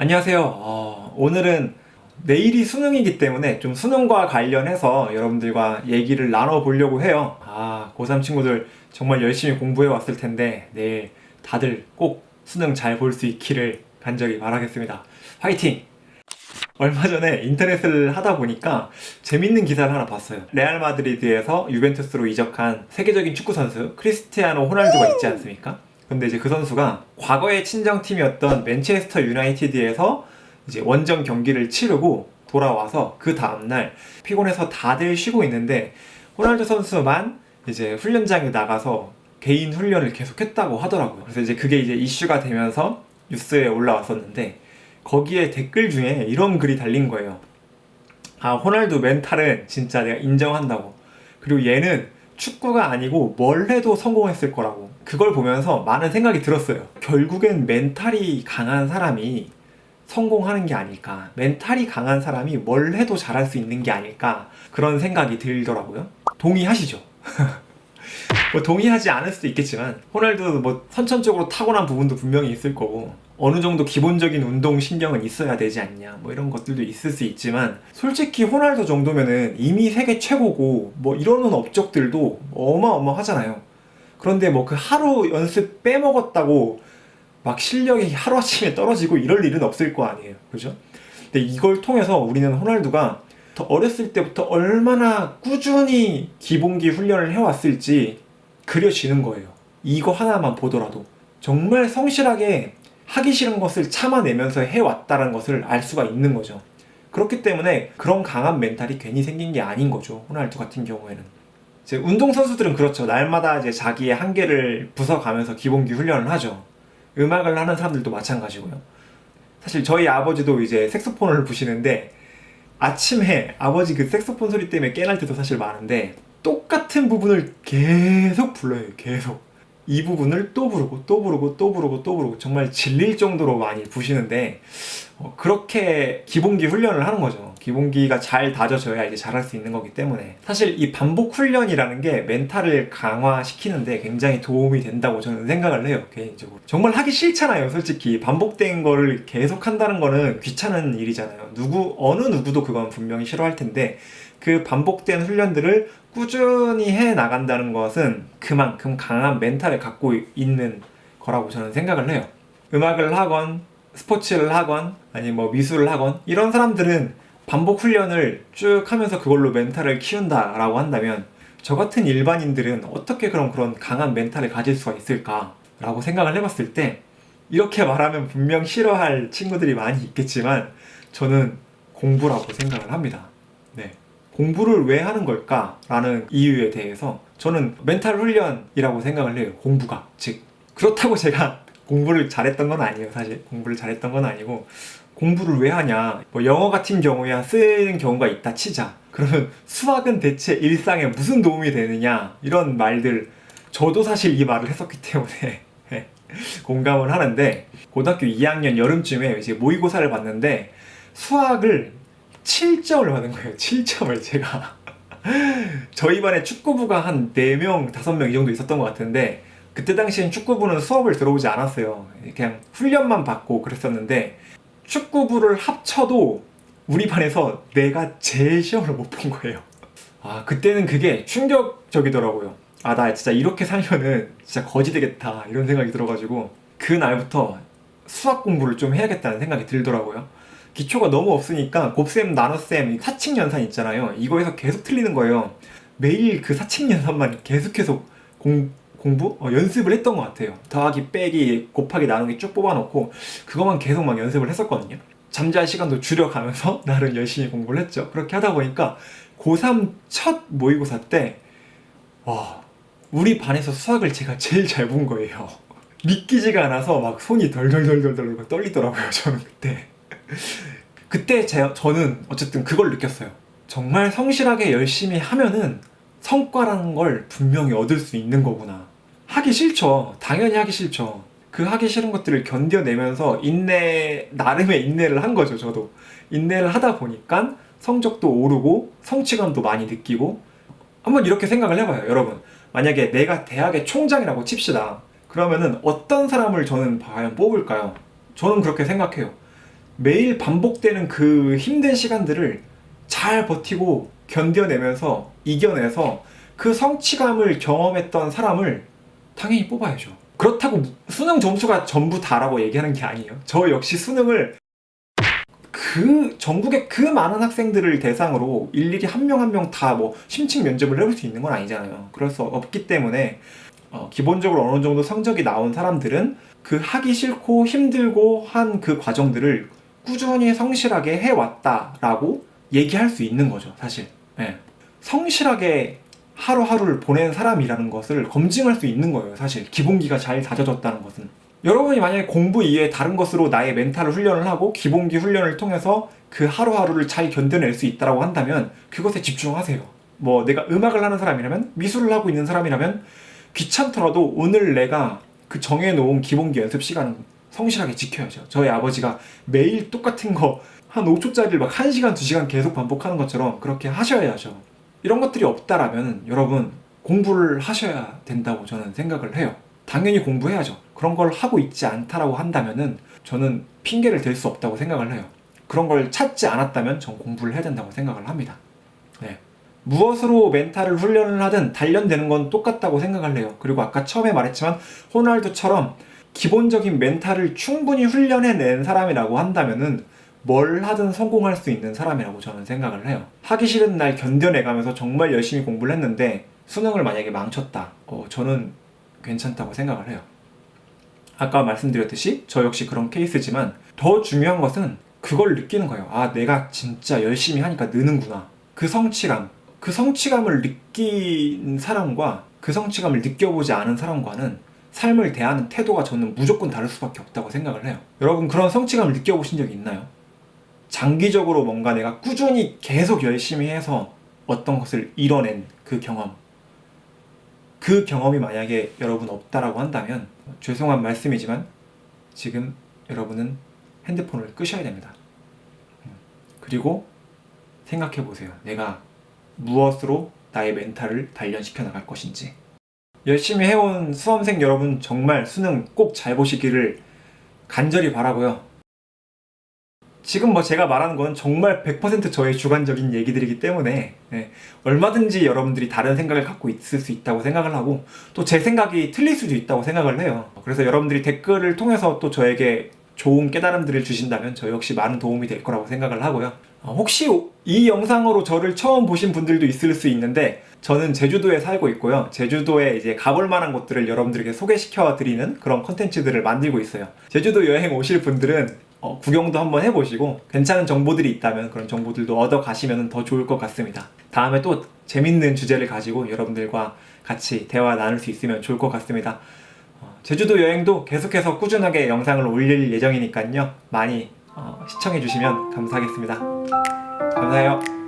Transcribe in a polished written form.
안녕하세요. 오늘은 내일이 수능이기 때문에 좀 수능과 관련해서 여러분들과 얘기를 나눠보려고 해요. 고3 친구들 정말 열심히 공부해 왔을 텐데 내일 다들 꼭 수능 잘 볼 수 있기를 간절히 바라겠습니다. 화이팅! 얼마 전에 인터넷을 하다 보니까 재밌는 기사를 하나 봤어요. 레알 마드리드에서 유벤투스로 이적한 세계적인 축구 선수 크리스티아노 호날두가 있지 않습니까? 근데 이제 그 선수가 과거의 친정팀이었던 맨체스터 유나이티드에서 이제 원정 경기를 치르고 돌아와서 그 다음날 피곤해서 다들 쉬고 있는데 호날두 선수만 이제 훈련장에 나가서 개인 훈련을 계속했다고 하더라고요. 그래서 이제 그게 이제 이슈가 되면서 뉴스에 올라왔었는데 거기에 댓글 중에 이런 글이 달린 거예요. 호날두 멘탈은 진짜 내가 인정한다고. 그리고 얘는 축구가 아니고 뭘 해도 성공했을 거라고. 그걸 보면서 많은 생각이 들었어요. 결국엔 멘탈이 강한 사람이 성공하는 게 아닐까. 멘탈이 강한 사람이 뭘 해도 잘할 수 있는 게 아닐까. 그런 생각이 들더라고요. 동의하시죠? 뭐 동의하지 않을 수도 있겠지만 호날두도 뭐 선천적으로 타고난 부분도 분명히 있을 거고 어느 정도 기본적인 운동 신경은 있어야 되지 않냐 뭐 이런 것들도 있을 수 있지만 솔직히 호날두 정도면은 이미 세계 최고고 뭐 이러는 업적들도 어마어마하잖아요. 그런데 뭐 그 하루 연습 빼먹었다고 막 실력이 하루아침에 떨어지고 이럴 일은 없을 거 아니에요. 그죠? 근데 이걸 통해서 우리는 호날두가 더 어렸을 때부터 얼마나 꾸준히 기본기 훈련을 해왔을지 그려지는 거예요. 이거 하나만 보더라도 정말 성실하게 하기 싫은 것을 참아내면서 해왔다는 것을 알 수가 있는 거죠. 그렇기 때문에 그런 강한 멘탈이 괜히 생긴 게 아닌 거죠. 호날두 같은 경우에는. 이제 운동선수들은 그렇죠. 날마다 이제 자기의 한계를 부숴가면서 기본기 훈련을 하죠. 음악을 하는 사람들도 마찬가지고요. 사실 저희 아버지도 이제 색소폰을 부시는데 아침에 아버지 그 색소폰 소리 때문에 깨날 때도 사실 많은데 똑같은 부분을 계속 불러요. 계속 이 부분을 또 부르고 또 부르고 또 부르고 또 부르고 정말 질릴 정도로 많이 부시는데 그렇게 기본기 훈련을 하는 거죠. 기본기가 잘 다져져야 이제 잘할 수 있는 거기 때문에 사실 이 반복 훈련이라는 게 멘탈을 강화시키는데 굉장히 도움이 된다고 저는 생각을 해요. 개인적으로 정말 하기 싫잖아요. 솔직히 반복된 거를 계속 한다는 거는 귀찮은 일이잖아요. 어느 누구도 그건 분명히 싫어할 텐데 그 반복된 훈련들을 꾸준히 해 나간다는 것은 그만큼 강한 멘탈을 갖고 있는 거라고 저는 생각을 해요. 음악을 하건 스포츠를 하건 아니 뭐 미술을 하건 이런 사람들은 반복 훈련을 쭉 하면서 그걸로 멘탈을 키운다라고 한다면 저 같은 일반인들은 어떻게 그런 강한 멘탈을 가질 수가 있을까라고 생각을 해봤을 때 이렇게 말하면 분명 싫어할 친구들이 많이 있겠지만 저는 공부라고 생각을 합니다. 네. 공부를 왜 하는 걸까라는 이유에 대해서 저는 멘탈 훈련이라고 생각을 해요. 공부가. 즉 그렇다고 제가 공부를 잘했던 건 아니에요. 사실 공부를 잘했던 건 아니고 공부를 왜 하냐 뭐 영어 같은 경우야 쓰는 경우가 있다 치자. 그러면 수학은 대체 일상에 무슨 도움이 되느냐 이런 말들 저도 사실 이 말을 했었기 때문에 공감을 하는데 고등학교 2학년 여름쯤에 이제 모의고사를 봤는데 수학을 7점을 받은 거예요. 7점을 제가 저희 반에 축구부가 한 4명, 5명 이 정도 있었던 것 같은데 그때 당시엔 축구부는 수업을 들어오지 않았어요. 그냥 훈련만 받고 그랬었는데 축구부를 합쳐도 우리 반에서 내가 제일 시험을 못 본 거예요. 그때는 그게 충격적이더라고요. 나 진짜 이렇게 살면은 진짜 거지 되겠다 이런 생각이 들어가지고 그 날부터 수학 공부를 좀 해야겠다는 생각이 들더라고요. 기초가 너무 없으니까 곱셈, 나눗셈, 사칙연산 있잖아요. 이거에서 계속 틀리는 거예요. 매일 그 사칙연산만 계속 공부? 연습을 했던 것 같아요. 더하기, 빼기, 곱하기, 나누기 쭉 뽑아놓고 그것만 계속 막 연습을 했었거든요. 잠잘 시간도 줄여가면서 나름 열심히 공부를 했죠. 그렇게 하다 보니까 고3 첫 모의고사 때 우리 반에서 수학을 제가 제일 잘 본 거예요. 믿기지가 않아서 막 손이 덜덜덜덜 떨리더라고요. 저는 그때 저는 어쨌든 그걸 느꼈어요. 정말 성실하게 열심히 하면은 성과라는 걸 분명히 얻을 수 있는 거구나. 하기 싫죠. 당연히 하기 싫죠. 그 하기 싫은 것들을 견뎌내면서 나름의 인내를 한 거죠. 저도 인내를 하다 보니까 성적도 오르고 성취감도 많이 느끼고 한번 이렇게 생각을 해봐요. 여러분 만약에 내가 대학의 총장이라고 칩시다. 그러면은 어떤 사람을 저는 과연 뽑을까요? 저는 그렇게 생각해요. 매일 반복되는 그 힘든 시간들을 잘 버티고 견뎌내면서 이겨내서 그 성취감을 경험했던 사람을 당연히 뽑아야죠. 그렇다고 수능 점수가 전부 다라고 얘기하는 게 아니에요. 저 역시 수능을 그 전국의 그 많은 학생들을 대상으로 일일이 한 명 한 명 다 뭐 심층 면접을 해볼 수 있는 건 아니잖아요. 그럴 수 없기 때문에 기본적으로 어느 정도 성적이 나온 사람들은 그 하기 싫고 힘들고 한 그 과정들을 꾸준히 성실하게 해왔다라고 얘기할 수 있는 거죠, 사실. 예. 성실하게 하루하루를 보낸 사람이라는 것을 검증할 수 있는 거예요, 사실. 기본기가 잘 다져졌다는 것은. 여러분이 만약에 공부 이외에 다른 것으로 나의 멘탈 훈련을 하고 기본기 훈련을 통해서 그 하루하루를 잘 견뎌낼 수 있다고 한다면 그것에 집중하세요. 뭐 내가 음악을 하는 사람이라면, 미술을 하고 있는 사람이라면 귀찮더라도 오늘 내가 그 정해놓은 기본기 연습 시간은 성실하게 지켜야죠. 저희 아버지가 매일 똑같은 거 한 5초짜리를 막 1시간, 2시간 계속 반복하는 것처럼 그렇게 하셔야죠. 이런 것들이 없다라면 여러분 공부를 하셔야 된다고 저는 생각을 해요. 당연히 공부해야죠. 그런 걸 하고 있지 않다라고 한다면은 저는 핑계를 댈 수 없다고 생각을 해요. 그런 걸 찾지 않았다면 전 공부를 해야 된다고 생각을 합니다. 네. 무엇으로 멘탈을 훈련을 하든 단련되는 건 똑같다고 생각을 해요. 그리고 아까 처음에 말했지만 호날두처럼 기본적인 멘탈을 충분히 훈련해낸 사람이라고 한다면은 뭘 하든 성공할 수 있는 사람이라고 저는 생각을 해요. 하기 싫은 날 견뎌내가면서 정말 열심히 공부를 했는데 수능을 만약에 망쳤다. 저는 괜찮다고 생각을 해요. 아까 말씀드렸듯이 저 역시 그런 케이스지만 더 중요한 것은 그걸 느끼는 거예요. 아, 내가 진짜 열심히 하니까 느는구나. 그 성취감을 느낀 사람과 그 성취감을 느껴보지 않은 사람과는 삶을 대하는 태도가 저는 무조건 다를 수밖에 없다고 생각을 해요. 여러분 그런 성취감을 느껴보신 적이 있나요? 장기적으로 뭔가 내가 꾸준히 계속 열심히 해서 어떤 것을 이뤄낸 그 경험. 그 경험이 만약에 여러분 없다라고 한다면 죄송한 말씀이지만 지금 여러분은 핸드폰을 끄셔야 됩니다. 그리고 생각해 보세요. 내가 무엇으로 나의 멘탈을 단련시켜 나갈 것인지. 열심히 해온 수험생 여러분 정말 수능 꼭 잘 보시기를 간절히 바라고요. 지금 뭐 제가 말하는 건 정말 100% 저의 주관적인 얘기들이기 때문에 얼마든지 여러분들이 다른 생각을 갖고 있을 수 있다고 생각을 하고 또 제 생각이 틀릴 수도 있다고 생각을 해요. 그래서 여러분들이 댓글을 통해서 또 저에게 좋은 깨달음들을 주신다면 저 역시 많은 도움이 될 거라고 생각을 하고요. 혹시 이 영상으로 저를 처음 보신 분들도 있을 수 있는데 저는 제주도에 살고 있고요. 제주도에 이제 가볼 만한 곳들을 여러분들에게 소개시켜 드리는 그런 컨텐츠들을 만들고 있어요. 제주도 여행 오실 분들은 구경도 한번 해보시고 괜찮은 정보들이 있다면 그런 정보들도 얻어 가시면 더 좋을 것 같습니다. 다음에 또 재밌는 주제를 가지고 여러분들과 같이 대화 나눌 수 있으면 좋을 것 같습니다. 제주도 여행도 계속해서 꾸준하게 영상을 올릴 예정이니까요. 많이 시청해 주시면 감사하겠습니다. 감사해요.